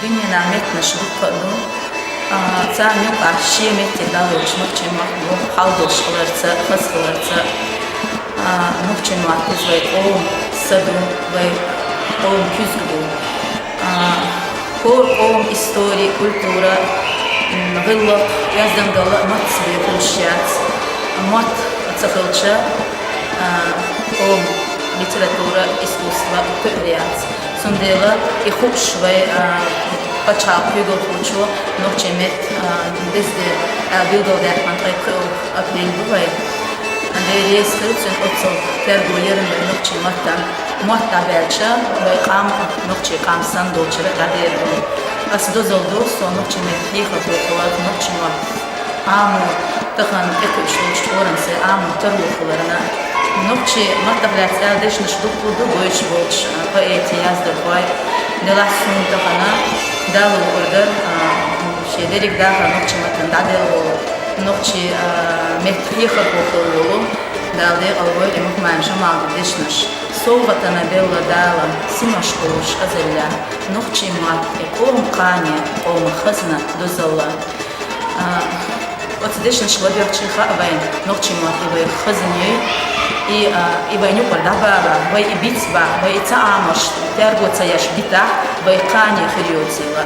Dünyana metnaş dukkanu, canım karşıya metti dalıçmak çemak bu haldoşlarsa, faslarsa, muhçemak izlay o sadu ve o küzgü. Kor o история, культура, гыллык, яздыңдалы мат себе получается, мат цехылча, о литература, искусство, вариант. Сундела и худшвей почал пюгл получу, но чемет desde bildo derman kayıkıl april buvay. Andrei sırtın otso tergoyerin ve nokçi matta belça ve kam nokçi kamsan dolçere kaderdi. As dozoldu son nokçi met hiha dokulat nokçi ma amu tahan ekuşluş oranse amu tarlularına nokçi matta belça eldeş nışduk budu boyç boyç poeti yazdı boy delasun tahana dalı order şeyderik daha nokçi matan dadelo nokçi met hiha dokulu dalde alvoy demek manşa maldı deşnaş Соватана белла дала, симаш полуш азелля, нохчи мат, эком кане, ом хазна дозалла. Вот здесь нашла бирчиха вайн, нохчи мат, и вай хазни, и вайню пардаба, вай и битсба, вай и цаамаш, тергоца яш бита, вай кане хриоцила.